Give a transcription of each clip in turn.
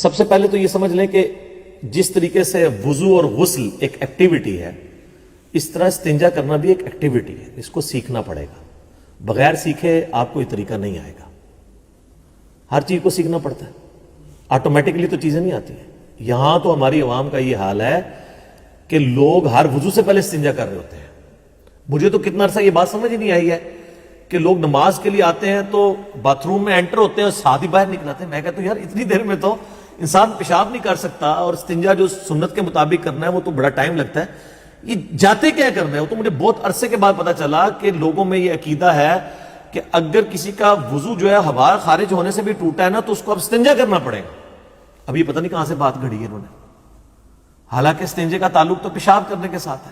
سب سے پہلے تو یہ سمجھ لیں کہ جس طریقے سے وضو اور غسل ایک ایکٹیویٹی ہے، اس طرح استنجا کرنا بھی ایک ایکٹیویٹی ہے، اس کو سیکھنا پڑے گا. بغیر سیکھے آپ کو یہ طریقہ نہیں آئے گا. ہر چیز کو سیکھنا پڑتا ہے، آٹومیٹکلی تو چیزیں نہیں آتی ہیں. یہاں تو ہماری عوام کا یہ حال ہے کہ لوگ ہر وضو سے پہلے استنجا کر رہے ہوتے ہیں. مجھے تو کتنا عرصہ یہ بات سمجھ ہی نہیں آئی ہے کہ لوگ نماز کے لیے آتے ہیں تو باتھ روم میں انٹر ہوتے ہیں اور ساتھ ہی باہر نکل آتے ہیں. میں کہتا ہوں یار اتنی دیر میں تو انسان پیشاب نہیں کر سکتا، اور استنجا جو سنت کے مطابق کرنا ہے وہ تو بڑا ٹائم لگتا ہے. یہ جاتے کیا کرنا ہے؟ وہ تو مجھے بہت عرصے کے بعد پتا چلا کہ لوگوں میں یہ عقیدہ ہے کہ اگر کسی کا وضو جو ہے ہوا خارج ہونے سے بھی ٹوٹا ہے نا تو اس کو اب استنجا کرنا پڑے گا. ابھی پتہ نہیں کہاں سے بات گھڑی ہے انہوں نے. حالانکہ استنجے کا تعلق تو پیشاب کرنے کے ساتھ ہے،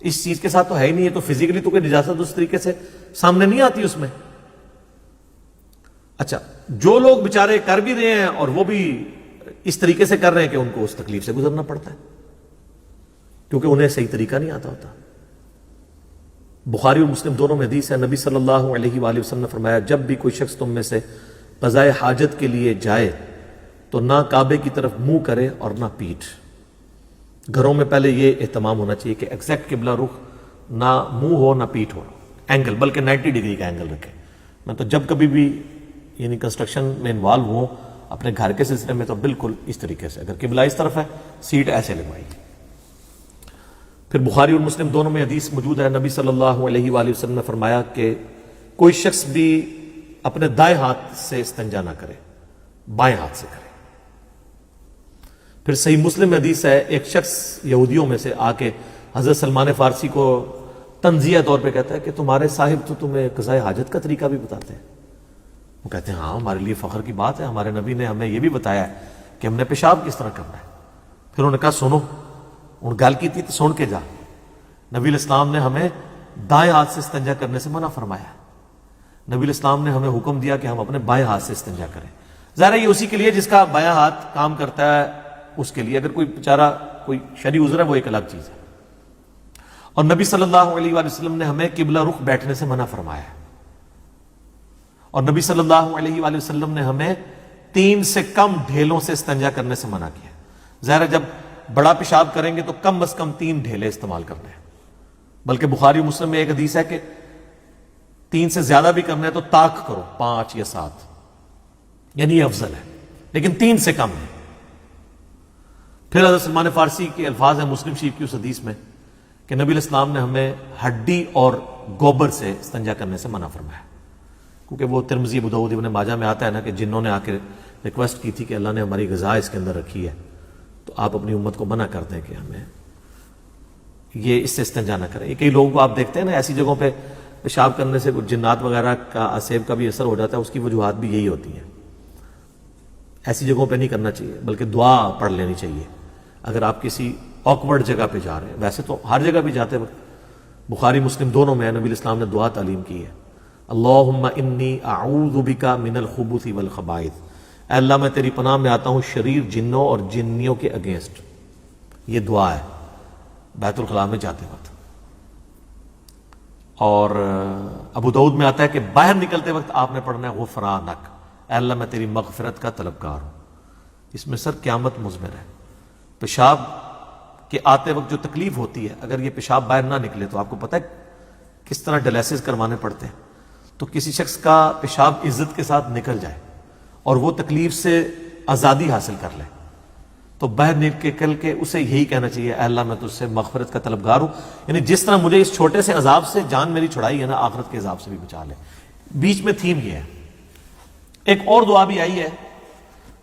اس چیز کے ساتھ تو ہے ہی نہیں. ہے تو فزیکلی تو کوئی نجاست اس طریقے سے سامنے نہیں آتی اس میں. اچھا، جو لوگ بیچارے کر بھی رہے ہیں اور وہ بھی اس طریقے سے کر رہے ہیں کہ ان کو اس تکلیف سے گزرنا پڑتا ہے کیونکہ انہیں صحیح طریقہ نہیں آتا ہوتا. بخاری اور مسلم دونوں میں حدیث ہے، نبی صلی اللہ علیہ وآلہ وسلم نے فرمایا جب بھی کوئی شخص تم میں سے قضاء حاجت کے لیے جائے تو نہ کعبے کی طرف منہ کرے اور نہ پیٹھ. گھروں میں پہلے یہ اہتمام ہونا چاہیے کہ ایگزیکٹ قبلہ رخ، نہ منہ ہو نہ پیٹھ ہو، اینگل بلکہ 90 ڈگری کا اینگل رکھے. میں تو جب کبھی بھی یعنی کنسٹرکشن میں انوالو ہوں اپنے گھر کے سلسلے میں تو بالکل اس طریقے سے، اگر قبلہ اس طرف ہے سیٹ ایسے لگوائی. پھر بخاری اور مسلم دونوں میں حدیث موجود ہے، نبی صلی اللہ علیہ وآلہ وسلم نے فرمایا کہ کوئی شخص بھی اپنے دائیں ہاتھ سے استنجا نہ کرے، بائیں ہاتھ سے کرے. پھر صحیح مسلم میں حدیث ہے، ایک شخص یہودیوں میں سے آ کے حضرت سلمان فارسی کو تنزیہ طور پہ کہتا ہے کہ تمہارے صاحب تو تمہیں قضاء حاجت کا طریقہ بھی بتاتے ہیں. وہ کہتے ہیں ہاں ہمارے لیے فخر کی بات ہے، ہمارے نبی نے ہمیں یہ بھی بتایا ہے کہ ہم نے پیشاب کس طرح کرنا ہے. پھر انہوں نے کہا سنو، ان گل کی تھی تو سن کے جا. نبی الاسلام نے ہمیں دائیں ہاتھ سے استنجا کرنے سے منع فرمایا. نبی الاسلام نے ہمیں حکم دیا کہ ہم اپنے بائیں ہاتھ سے استنجا کریں. ظاہر ہے یہ اسی کے لیے جس کا بایاں ہاتھ کام کرتا ہے اس کے لیے، اگر کوئی بیچارہ کوئی شرعی عذر ہے وہ ایک الگ چیز ہے. اور نبی صلی اللہ علیہ وآلہ وسلم نے ہمیں قبلہ رخ بیٹھنے سے منع فرمایا ہے. اور نبی صلی اللہ علیہ وآلہ وسلم نے ہمیں 3 سے کم ڈھیلوں سے استنجا کرنے سے منع کیا. ظاہر ہے جب بڑا پیشاب کریں گے تو کم از کم 3 ڈھیلے استعمال کرنے ہیں. بلکہ بخاری مسلم میں ایک حدیث ہے کہ 3 سے زیادہ بھی کرنا ہے تو طاق کرو 5 یا 7، یعنی یہ افضل ہے، لیکن 3 سے کم ہے. پھر حضرت سلمان فارسی کے الفاظ ہیں مسلم شریف کی اس حدیث میں کہ نبی الاسلام نے ہمیں ہڈی اور گوبر سے استنجا کرنے سے منع فرمایا. کیونکہ وہ ترمذی ابو داؤد ابن ماجہ میں آتا ہے نا کہ جنہوں نے آ کے ریکویسٹ کی تھی کہ اللہ نے ہماری غذا اس کے اندر رکھی ہے تو آپ اپنی امت کو منع کر دیں کہ ہمیں یہ اس سے استنجا نہ کریں. کئی لوگوں کو آپ دیکھتے ہیں نا ایسی جگہوں پہ پیشاب کرنے سے جنات وغیرہ کا اسیب کا بھی اثر ہو جاتا ہے، اس کی وجوہات بھی یہی ہوتی ہیں. ایسی جگہوں پہ نہیں کرنا چاہیے بلکہ دعا پڑھ لینی چاہیے اگر آپ کسی آکورڈ جگہ پہ جا رہے ہیں. ویسے تو ہر جگہ بھی جاتے وقت بخاری مسلم دونوں میں نبی الاسلام نے دعا تعلیم کی ہے، اللہم انی اعوذ بک من الخبث والخبائث، اے اللہ میں تیری پناہ میں آتا ہوں شریر جنوں اور جنیوں کے اگینسٹ. یہ دعا ہے بیت الخلاء میں جاتے وقت. اور ابو داؤد میں آتا ہے کہ باہر نکلتے وقت آپ نے پڑھنا ہے غفرانک، اے اللہ میں تیری مغفرت کا طلبگار ہوں. اس میں سر قیامت مضمر ہے. پیشاب کے آتے وقت جو تکلیف ہوتی ہے، اگر یہ پیشاب باہر نہ نکلے تو آپ کو پتہ ہے کس طرح ڈیلیسس کروانے پڑتے ہیں. تو کسی شخص کا پیشاب عزت کے ساتھ نکل جائے اور وہ تکلیف سے آزادی حاصل کر لے تو باہر نکل کے اسے یہی کہنا چاہیے، اے اللہ میں تجھ سے مغفرت کا طلبگار ہوں. یعنی جس طرح مجھے اس چھوٹے سے عذاب سے جان میری چھڑائی ہے نا، آخرت کے عذاب سے بھی بچا لے. بیچ میں تھیم یہ ہے. ایک اور دعا بھی آئی ہے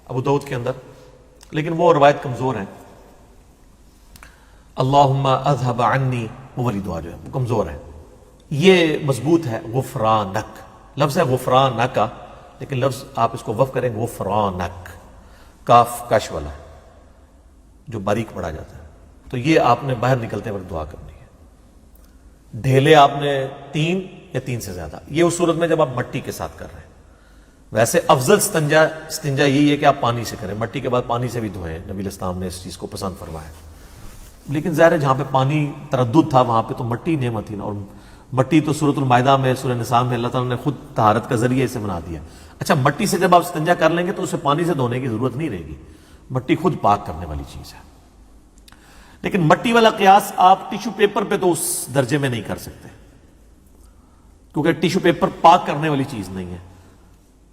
ابو داؤد کے اندر لیکن وہ روایت کمزور ہے. اللہم اذھب عنی، وہ والی دعا جو ہے وہ کمزور ہے. یہ مضبوط ہے غفرانک، لفظ ہے غفرانک لیکن لفظ آپ اس کو وقف کریں غفرانک، کاف کش والا جو باریک پڑھا جاتا ہے. تو یہ آپ نے باہر نکلتے وقت دعا کرنی ہے. ڈھیلے آپ نے 3 یا 3 سے زیادہ، یہ اس صورت میں جب آپ مٹی کے ساتھ کر رہے ہیں. ویسے افضل استنجا یہی ہے کہ آپ پانی سے کریں، مٹی کے بعد پانی سے بھی دھوئیں، نبی الاسلام نے اس چیز کو پسند فرمایا. لیکن ظاہر ہے جہاں پہ پانی تردد تھا وہاں پہ تو مٹی نعمت تھی نا، اور مٹی تو سورۃ المائدہ میں سورہ نساء میں اللہ تعالیٰ نے خود طہارت کا ذریعہ اسے بنا دیا. اچھا، مٹی سے جب آپ استنجا کر لیں گے تو اسے پانی سے دھونے کی ضرورت نہیں رہے گی. مٹی خود پاک کرنے والی چیز ہے. لیکن مٹی والا قیاس آپ ٹیشو پیپر پہ تو اس درجے میں نہیں کر سکتے, کیونکہ ٹیشو پیپر پاک کرنے والی چیز نہیں ہے.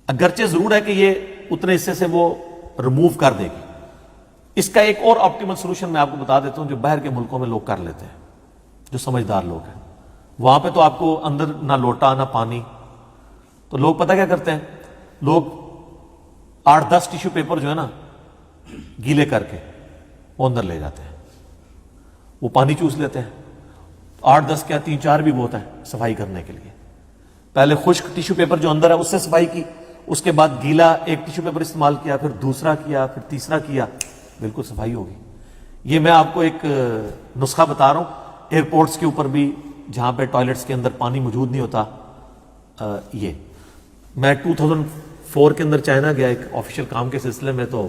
اگرچہ ضرور ہے کہ یہ اتنے حصے سے وہ ریموو کر دے گی. اس کا ایک اور آپٹیمل سولوشن میں آپ کو بتا دیتا ہوں, جو باہر کے ملکوں میں لوگ کر لیتے ہیں, جو سمجھدار لوگ ہیں. وہاں پہ تو آپ کو اندر نہ لوٹا نہ پانی, تو لوگ پتہ کیا کرتے ہیں, لوگ 8-10 ٹیشو پیپر جو ہے نا گیلے کر کے وہ اندر لے جاتے ہیں, وہ پانی چوس لیتے ہیں. 8-10 کیا 3-4 بھی بہت ہے صفائی کرنے کے لیے. پہلے خشک ٹیشو پیپر جو اندر ہے اس سے صفائی کی, اس کے بعد گیلا ایک ٹیشو پیپر استعمال کیا, پھر دوسرا کیا, پھر تیسرا کیا, بالکل صفائی ہوگی. یہ میں آپ کو ایک نسخہ بتا رہا ہوں. ایئرپورٹس کے اوپر بھی جہاں پہ ٹوائلٹس کے اندر پانی موجود نہیں ہوتا, یہ میں 2004 کے اندر چائنا گیا ایک آفیشیل کام کے سلسلے میں, تو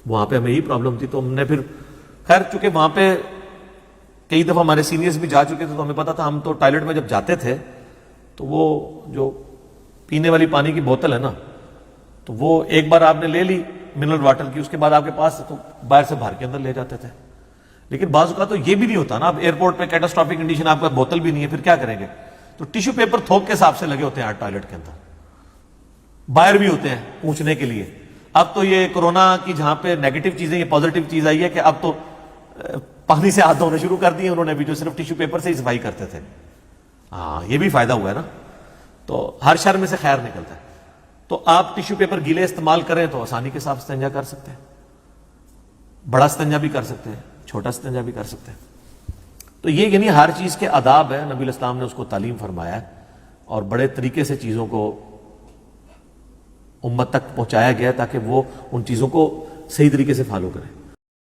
وہاں پہ ہمیں یہی پرابلم تھی. تو ہم نے پھر خیر چونکہ وہاں پہ کئی دفعہ ہمارے سینئرز بھی جا چکے تھے تو ہمیں پتا تھا. ہم تو ٹوائلٹ میں جب جاتے تھے تو وہ جو پینے والی پانی کی بوتل ہے نا, تو وہ ایک بار آپ نے لے لی منرل واٹر کی, اس کے بعد آپ کے پاس تو باہر سے بھر کے اندر لے جاتے تھے. لیکن بعض اوقات تو یہ بھی نہیں ہوتا نا, اب ایئرپورٹ پہ کیٹاسٹرافک کنڈیشن, آپ کا بوتل بھی نہیں ہے, پھر کیا کریں گے؟ تو ٹیشو پیپر تھوک کے حساب سے لگے ہوتے ہیں ٹوائلٹ کے اندر, باہر بھی ہوتے ہیں پوچھنے کے لیے. اب تو یہ کورونا کی جہاں پہ نیگیٹو چیزیں, یہ پازیٹیو چیز آئی ہے کہ اب تو پانی سے ہاتھ دھونے شروع کر دیے انہوں نے بھی, جو صرف ٹیشو پیپر سے ہی صفائی کرتے تھے. ہاں یہ بھی فائدہ ہوا ہے نا. تو ہر شر میں سے خیر نکلتا ہے. تو آپ ٹیشو پیپر گیلے استعمال کریں تو آسانی کے ساتھ استنجا کر سکتے ہیں, بڑا استنجا بھی کر سکتے ہیں, چھوٹا استنجا بھی کر سکتے ہیں. تو یہ یعنی ہر چیز کے آداب ہے, نبی الاسلام نے اس کو تعلیم فرمایا ہے, اور بڑے طریقے سے چیزوں کو امت تک پہنچایا گیا تاکہ وہ ان چیزوں کو صحیح طریقے سے فالو کریں.